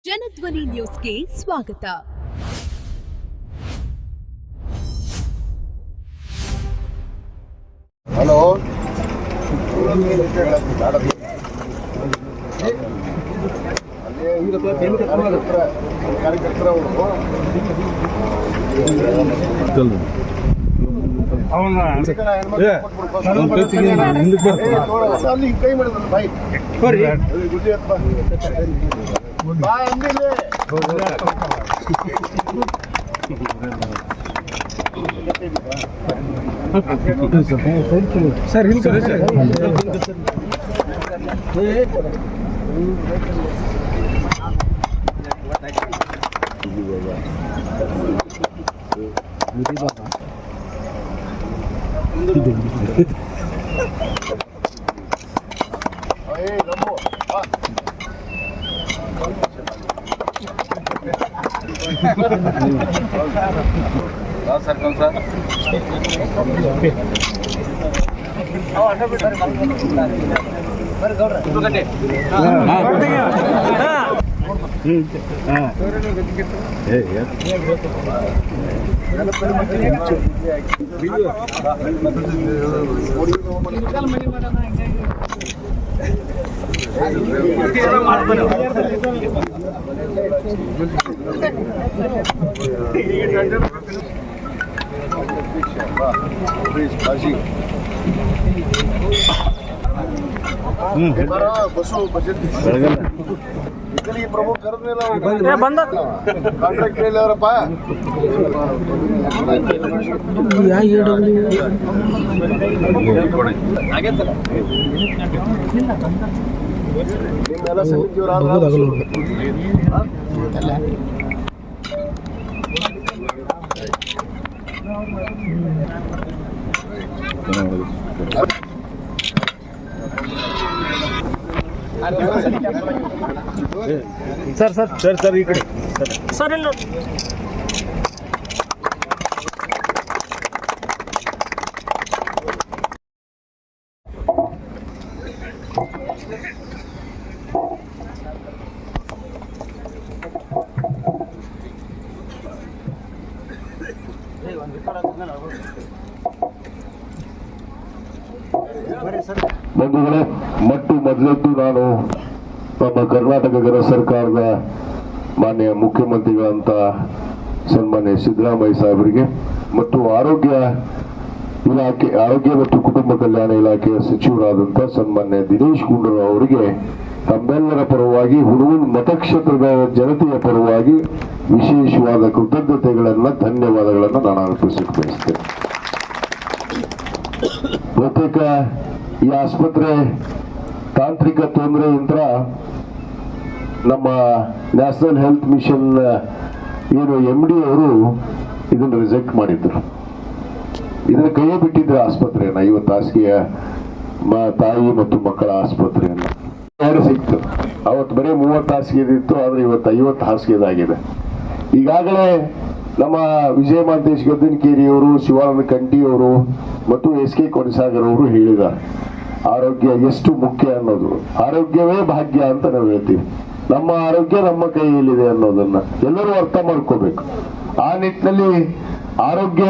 ಜನಧ್ವನಿ ನ್ಯೂಸ್ಗೆ ಸ್ವಾಗತ. ಹಲೋ, ಕಾರ್ಯಕರ್ತರ ಕೈ ಮಾಡಿದ ಬಾಯ್ ಗುಡ್ಡಿ ಬಾಯ್ ಅಂದಿಲ್ಲ. ಸರ್ ಇಲ್ಲ sir circle sir bus budget ಪ್ರಮುಖ ಕಾಂಟ್ರಾಕ್ಟ್ ಅವರಪ್ಪ ನಿಮ್ಮೆಲ್ಲ ಸಮಿತಿಯವರು ಸರ್ ಸರ್ ಸರ್ ಸರ್ ಈ ಕಡೆ ಸರ್ ಇಲ್ಲ ಬಂಧುಗಳೇ, ಮೊದಲದ್ದು ನಾನು ನಮ್ಮ ಕರ್ನಾಟಕ ಸರ್ಕಾರದ ಮಾನ್ಯ ಮುಖ್ಯಮಂತ್ರಿಗಳಂತ ಸನ್ಮಾನ್ಯ ಸಿದ್ದರಾಮಯ್ಯ ಸಾಹೇಬರಿಗೆ ಮತ್ತು ಆರೋಗ್ಯ ಮತ್ತು ಕುಟುಂಬ ಕಲ್ಯಾಣ ಇಲಾಖೆಯ ಸಚಿವರಾದಂಥ ಸನ್ಮಾನ್ಯ ದಿನೇಶ್ ಗುಂಡೂರಾವ್ ಅವರಿಗೆ ತಮ್ಮೆಲ್ಲರ ಪರವಾಗಿ ಹುಡುಗನ ಮತಕ್ಷೇತ್ರದ ಜನತೆಯ ಪರವಾಗಿ ವಿಶೇಷವಾದ ಕೃತಜ್ಞತೆಗಳನ್ನು ಧನ್ಯವಾದಗಳನ್ನು ನಾನು ಅರ್ಪಿಸಕ್ಕೆ ಬಯಸ್ತೇನೆ. ಬಹುತೇಕ ಈ ಆಸ್ಪತ್ರೆ ತಾಂತ್ರಿಕ ತೊಂದರೆಯಿಂದ ನಮ್ಮ ನ್ಯಾಷನಲ್ ಹೆಲ್ತ್ ಮಿಷನ್ ಏನು MD ಅವರು ಇದನ್ನು ರಿಜೆಕ್ಟ್ ಮಾಡಿದ್ರು. ಇದನ್ನ ಕೈಯೇ ಬಿಟ್ಟಿದ್ರು ಆಸ್ಪತ್ರೆಯನ್ನ, 50 ಹಾಸಿಗೆಯ ತಾಯಿ ಮತ್ತು ಮಕ್ಕಳ ಆಸ್ಪತ್ರೆಯನ್ನ ಸಿಕ್ತು. ಅವತ್ತು ಬರೀ 30 ಹಾಸಿಗೆದಿತ್ತು, ಆದ್ರೆ ಇವತ್ತು 50 ಹಾಸಿಗೆದಾಗಿದೆ. ಈಗಾಗಲೇ ನಮ್ಮ ವಿಜಯ ಮಾಂತೇಶ್ ಗದ್ದನಕೇರಿಯವರು, ಶಿವಾನಂದ ಕಂಠಿಯವರು ಮತ್ತು SK ಕೊನಸಾಗರ್ ಅವರು ಹೇಳಿದ್ದಾರೆ ಆರೋಗ್ಯ ಎಷ್ಟು ಮುಖ್ಯ ಅನ್ನೋದು. ಆರೋಗ್ಯವೇ ಭಾಗ್ಯ ಅಂತ ನಾವು ಹೇಳ್ತೀವಿ. ನಮ್ಮ ಆರೋಗ್ಯ ನಮ್ಮ ಕೈಯಲ್ಲಿದೆ ಅನ್ನೋದನ್ನ ಎಲ್ಲರೂ ಅರ್ಥ ಮಾಡ್ಕೋಬೇಕು. ಆ ನಿಟ್ಟಿನಲ್ಲಿ ಆರೋಗ್ಯ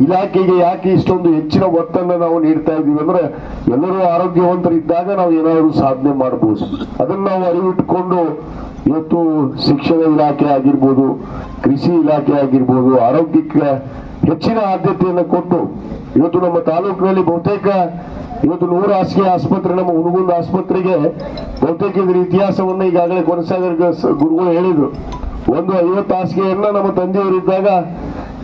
ಇಲಾಖೆಗೆ ಯಾಕೆ ಇಷ್ಟೊಂದು ಹೆಚ್ಚಿನ ಒತ್ತನ್ನು ನಾವು ನೀಡ್ತಾ ಇದೀವಿ ಅಂದ್ರೆ, ಎಲ್ಲರೂ ಆರೋಗ್ಯವಂತರಿದ್ದಾಗ ನಾವು ಏನಾದರೂ ಸಾಧನೆ ಮಾಡಬಹುದು. ಅದನ್ನ ನಾವು ಅರಿವಿಟ್ಟುಕೊಂಡು ಇವತ್ತು ಶಿಕ್ಷಣ ಇಲಾಖೆ ಆಗಿರ್ಬೋದು, ಕೃಷಿ ಇಲಾಖೆ ಆಗಿರ್ಬೋದು, ಆರೋಗ್ಯಕ್ಕೆ ಹೆಚ್ಚಿನ ಆದ್ಯತೆಯನ್ನು ಕೊಟ್ಟು ಇವತ್ತು ನಮ್ಮ ತಾಲೂಕಿನಲ್ಲಿ ಬಹುತೇಕ ಇವತ್ತು 100 ಹಾಸಿಗೆ ಆಸ್ಪತ್ರೆ, ನಮ್ಮ ಹುನಗುಂದ ಆಸ್ಪತ್ರೆಗೆ ಬಹುತೇಕ ಇದರ ಇತಿಹಾಸವನ್ನು ಈಗಾಗಲೇ ಕೊನಸಾಗರ್ ಗುರುಗಳು ಹೇಳಿದ್ರು. ಒಂದು 50 ಹಾಸಿಗೆಯನ್ನ ನಮ್ಮ ತಂದೆಯವರಿದ್ದಾಗ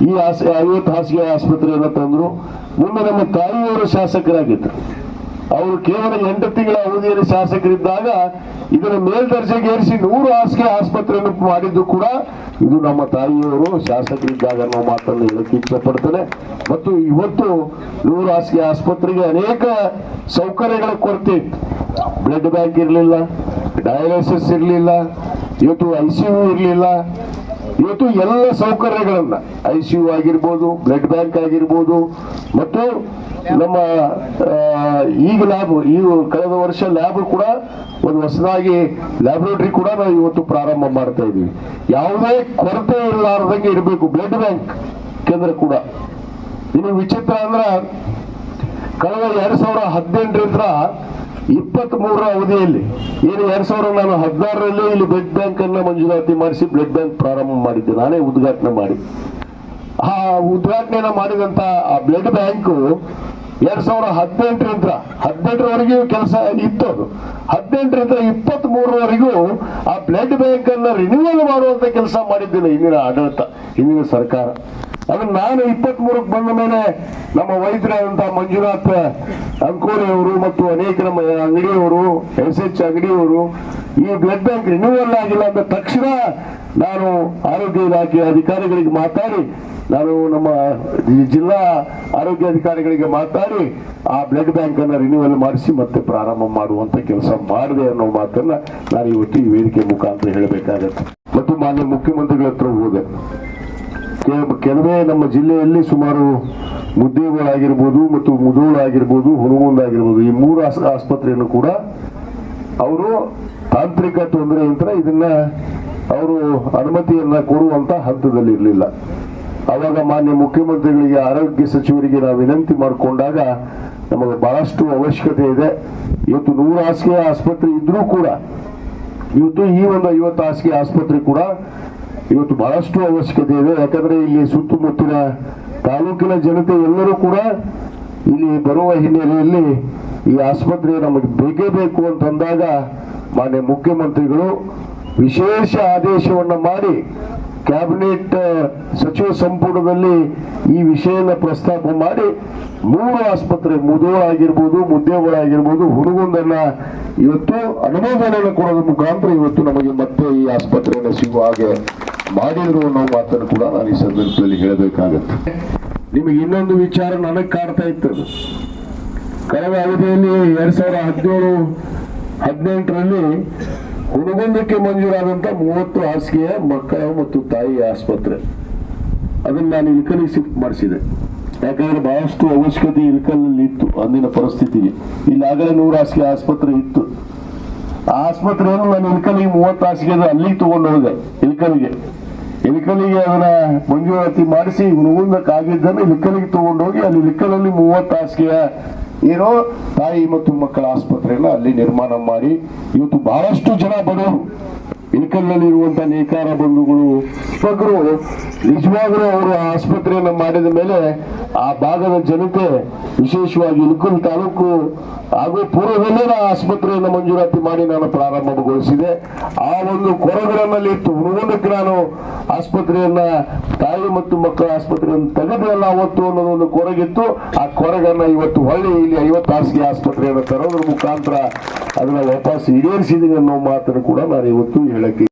ಈ 50 ಹಾಸಿಗೆ ಆಸ್ಪತ್ರೆಯನ್ನ ತಂದ್ರು. ಮುಂದೆ ನಮ್ಮ ತಾಯಿಯವರು ಶಾಸಕರಾಗಿದ್ರು. ಅವರು ಕೇವಲ 8 ತಿಂಗಳ ಅವಧಿಯಲ್ಲಿ ಶಾಸಕರಿದ್ದಾಗ ಇದರ ಮೇಲ್ದರ್ಜೆಗೆ ಏರಿಸಿ 100 ಹಾಸಿಗೆ ಆಸ್ಪತ್ರೆಯನ್ನು ಮಾಡಿದ್ದು ಕೂಡ ಇದು ನಮ್ಮ ತಾಯಿಯವರು ಶಾಸಕರಿದ್ದಾಗ ನಾವು ಮಾತನ್ನು ಹೇಳಕ್ಕೆ ಇಷ್ಟಪಡ್ತೇನೆ. ಮತ್ತು ಇವತ್ತು 100 ಹಾಸಿಗೆ ಆಸ್ಪತ್ರೆಗೆ ಅನೇಕ ಸೌಕರ್ಯಗಳ ಕೊರತೆ ಇತ್ತು. ಬ್ಲಡ್ ಬ್ಯಾಂಕ್ ಇರಲಿಲ್ಲ, ಡಯಾಲಿಸಿಸ್ ಇರಲಿಲ್ಲ, ಇವತ್ತು ICU ಇರಲಿಲ್ಲ, ಇವತ್ತು ಎಲ್ಲ ಸೌಕರ್ಯಗಳನ್ನ ICU ಆಗಿರ್ಬೋದು, ಬ್ಲಡ್ ಬ್ಯಾಂಕ್ ಆಗಿರ್ಬೋದು, ಮತ್ತು ನಮ್ಮ ಈಗ ಲ್ಯಾಬ್, ಈ ಕಳೆದ ವರ್ಷ ಲ್ಯಾಬ್ ಕೂಡ ಒಂದು ಹೊಸದಾಗಿ ಲ್ಯಾಬೊರೇಟರಿ ಕೂಡ ನಾವು ಇವತ್ತು ಪ್ರಾರಂಭ ಮಾಡ್ತಾ ಇದೀವಿ. ಯಾವುದೇ ಕೊರತೆ ಇರಲಾರ್ದಂಗೆ ಇರಬೇಕು ಬ್ಲಡ್ ಬ್ಯಾಂಕ್ ಕೇಂದ್ರ ಕೂಡ. ಇನ್ನು ವಿಚಿತ್ರ ಅಂದ್ರ ಕಳೆದ 2018ರಿಂದ 23ರ ಅವಧಿಯಲ್ಲಿ ಏನು 2016ರಲ್ಲಿ ಇಲ್ಲಿ ಬ್ಲಡ್ ಬ್ಯಾಂಕ್ ಅನ್ನ ಮಂಜೂರಾತಿ ಮಾಡಿಸಿ ಬ್ಲಡ್ ಬ್ಯಾಂಕ್ ಪ್ರಾರಂಭ ಮಾಡಿದ್ದೆ, ನಾನೇ ಉದ್ಘಾಟನೆ ಮಾಡಿ. ಆ ಉದ್ಘಾಟನೆಯನ್ನ ಮಾಡಿದಂತ ಆ ಬ್ಲಡ್ ಬ್ಯಾಂಕ್ 2018ರವರೆಗೂ ಕೆಲಸ ಇತ್ತು. ಅದು 18ರಿಂದ 23ರವರೆಗೂ ಆ ಬ್ಲಡ್ ಬ್ಯಾಂಕ್ ಅನ್ನ ರಿನ್ಯೂವಲ್ ಮಾಡುವಂತ ಕೆಲಸ ಮಾಡಿದ್ದಿಲ್ಲ ಹಿಂದಿನ ಆಡಳಿತ, ಹಿಂದಿನ ಸರ್ಕಾರ. ಅದನ್ನ ನಾನು 23ಕ್ಕೆ ಬಂದ ಮೇಲೆ ನಮ್ಮ ವೈದ್ಯರಾದಂತಹ ಮಂಜುನಾಥ್ ಅಂಕೋರಿ ಅವರು ಮತ್ತು ಅನೇಕ ನಮ್ಮ ಅಂಗಡಿಯವರು, SH ಅಂಗಡಿಯವರು ಈ ಬ್ಲಡ್ ಬ್ಯಾಂಕ್ ರಿನ್ಯೂವಲ್ ಆಗಿಲ್ಲ ಅಂದ ತಕ್ಷಣ ನಾನು ಆರೋಗ್ಯ ಇಲಾಖೆ ಅಧಿಕಾರಿಗಳಿಗೆ ಮಾತಾಡಿ, ನಾನು ನಮ್ಮ ಜಿಲ್ಲಾ ಆರೋಗ್ಯ ಅಧಿಕಾರಿಗಳಿಗೆ ಮಾತಾಡಿ ಆ ಬ್ಲಡ್ ಬ್ಯಾಂಕ್ ಅನ್ನ ರಿನ್ಯೂವಲ್ ಮಾಡಿಸಿ ಮತ್ತೆ ಪ್ರಾರಂಭ ಮಾಡುವಂತ ಕೆಲಸ ಮಾಡಿದೆ ಅನ್ನೋ ಮಾತನ್ನ ನಾನು ಇವತ್ತು ಈ ವೇದಿಕೆ ಮುಖಾಂತರ ಹೇಳಬೇಕಾಗತ್ತೆ. ಮತ್ತು ಮಾನ್ಯ ಮುಖ್ಯಮಂತ್ರಿಗಳ ಹತ್ರ ಹೋದೆ. ಕೆಲವೇ ನಮ್ಮ ಜಿಲ್ಲೆಯಲ್ಲಿ ಸುಮಾರು ಮುದ್ದೇಗಳಾಗಿರ್ಬೋದು ಮತ್ತು ಮುಧೋಳಾಗಿರ್ಬೋದು, ಹುನಗುಂದ ಈ 3 ಆಸ್ಪತ್ರೆಯನ್ನು ಕೂಡ ಅವರು ತಾಂತ್ರಿಕ ತೊಂದರೆಯಿಂದ ಇದನ್ನ ಅವರು ಅನುಮತಿಯನ್ನ ಕೊಡುವಂತ ಹಂತದಲ್ಲಿ ಇರಲಿಲ್ಲ. ಅವಾಗ ಮಾನ್ಯ ಮುಖ್ಯಮಂತ್ರಿಗಳಿಗೆ, ಆರೋಗ್ಯ ಸಚಿವರಿಗೆ ನಾವು ವಿನಂತಿ ಮಾಡಿಕೊಂಡಾಗ ನಮಗೆ ಬಹಳಷ್ಟು ಅವಶ್ಯಕತೆ ಇದೆ. ಇವತ್ತು 100 ಹಾಸಿಗೆ ಆಸ್ಪತ್ರೆ ಇದ್ರೂ ಕೂಡ ಇವತ್ತು ಈ ಒಂದು 50 ಹಾಸಿಗೆ ಆಸ್ಪತ್ರೆ ಕೂಡ ಇವತ್ತು ಬಹಳಷ್ಟು ಅವಶ್ಯಕತೆ ಇದೆ. ಯಾಕಂದ್ರೆ ಇಲ್ಲಿ ಸುತ್ತಮುತ್ತಲಿನ ತಾಲೂಕಿನ ಜನತೆ ಎಲ್ಲರೂ ಕೂಡ ಇಲ್ಲಿ ಬರುವ ಹಿನ್ನೆಲೆಯಲ್ಲಿ ಈ ಆಸ್ಪತ್ರೆ ನಮಗೆ ಬೇಕೇ ಬೇಕು ಅಂತಂದಾಗ ಮಾನ್ಯ ಮುಖ್ಯಮಂತ್ರಿಗಳು ವಿಶೇಷ ಆದೇಶವನ್ನ ಮಾಡಿ ಕ್ಯಾಬಿನೆಟ್ ಸಚಿವ ಸಂಪುಟದಲ್ಲಿ ಈ ವಿಷಯನ ಪ್ರಸ್ತಾಪ ಮಾಡಿ 3 ಆಸ್ಪತ್ರೆ, ಮುಧೋಳ ಆಗಿರ್ಬೋದು, ಮುದ್ದೇಗಳಾಗಿರ್ಬೋದು, ಹುನಗುಂದನ್ನ ಇವತ್ತು ಅನುಮೋದನೆಯನ್ನು ಕೊಡೋದ್ರ ಮುಖಾಂತರ ಇವತ್ತು ನಮಗೆ ಮತ್ತೆ ಈ ಆಸ್ಪತ್ರೆಯನ್ನು ಸಿಗುವ ಹಾಗೆ ಮಾಡಿದ್ರು ಅನ್ನೋ ಮಾತನ್ನು ಕೂಡ ನಾನು ಈ ಸಂದರ್ಭದಲ್ಲಿ ಹೇಳಬೇಕಾಗತ್ತೆ. ನಿಮಗೆ ಇನ್ನೊಂದು ವಿಚಾರ ನನಗೆ ಕಾಡ್ತಾ ಇತ್ತು. ಕಳೆದ ಅವಧಿಯಲ್ಲಿ 2017-18ರಲ್ಲಿ ಹುನಗುಂದಕ್ಕೆ ಮಂಜೂರಾದಂತ 30 ಹಾಸಿಗೆಯ ಮಕ್ಕಳ ಮತ್ತು ತಾಯಿ ಆಸ್ಪತ್ರೆ ಅದನ್ನ ನಾನು ಇಲ್ಕಲಿಗೆ ಶಿಫ್ಟ್ ಮಾಡಿಸಿದೆ. ಯಾಕಂದ್ರೆ ಬಹಳಷ್ಟು ಅವಶ್ಯಕತೆ ಇಲ್ಕಲಲ್ಲಿ ಇತ್ತು ಅಂದಿನ ಪರಿಸ್ಥಿತಿಗೆ. ಇಲ್ಲಿ ಆಗಲೇ 100 ಹಾಸಿಗೆ ಆಸ್ಪತ್ರೆ ಇತ್ತು. ಆ ಆಸ್ಪತ್ರೆಯನ್ನು ನಾನು ಇಲ್ಕಲಿಗೆ 30 ಹಾಸಿಗೆ ಅಲ್ಲಿಗೆ ತಗೊಂಡು ಹೋದೆ. ಇಲ್ಕಲಿಗೆ ಅದನ್ನ ಮಂಜೂರಾತಿ ಮಾಡಿಸಿ ಹುನಗುಂದಕ್ಕೆ ಆಗಿದ್ದನ್ನು ಇಲ್ಕಲಿಗೆ ತಗೊಂಡೋಗಿ ಅಲ್ಲಿ ಇಲ್ಕಲಲ್ಲಿ 30 ಹಾಸಿಗೆಯ ಏನೋ ತಾಯಿ ಮತ್ತು ಮಕ್ಕಳ ಆಸ್ಪತ್ರೆಯನ್ನ ಅಲ್ಲಿ ನಿರ್ಮಾಣ ಮಾಡಿ ಇವತ್ತು ಬಹಳಷ್ಟು ಜನ ಬಡವರು ಇಳಕಲ್ನಲ್ಲಿ ಇರುವಂತಹ ನೇಕಾರ ಬಂಧುಗಳು ನಿಜವಾಗ್ಲೂ ಅವರು ಆಸ್ಪತ್ರೆಯನ್ನ ಮಾಡಿದ ಮೇಲೆ ಆ ಭಾಗದ ಜನತೆ, ವಿಶೇಷವಾಗಿ ಇಳಕಲ್ ತಾಲೂಕು ಹಾಗೂ ಪೂರ್ವದಲ್ಲೇ ಆಸ್ಪತ್ರೆಯನ್ನು ಮಂಜೂರಾತಿ ಮಾಡಿ ನಾನು ಪ್ರಾರಂಭಗೊಳಿಸಿದೆ. ಆ ಒಂದು ಕೊರಗರಲ್ಲಿ ಇತ್ತು. ಹುನಗುಂದಕ್ಕೆ ನಾನು ಆಸ್ಪತ್ರೆಯನ್ನ, ತಾಯಿ ಮತ್ತು ಮಕ್ಕಳ ಆಸ್ಪತ್ರೆಯನ್ನು ತೆಗೆದಲ್ಲ ಅವತ್ತು ಅನ್ನೋದೊಂದು ಕೊರಗಿತ್ತು. ಆ ಕೊರಗನ್ನ ಇವತ್ತು ಹೊಳ್ಳಿ ಇಲ್ಲಿ 50 ಹಾಸಿಗೆ ಆಸ್ಪತ್ರೆಯನ್ನು ತರೋದ್ರ ಮುಖಾಂತರ ಅದನ್ನ ವಾಪಸ್ ಈಡೇರಿಸಿದೀನಿ ಅನ್ನೋ ಮಾತನ್ನು ಕೂಡ ನಾನು ಇವತ್ತು ಹೇಳಕ್ಕೆ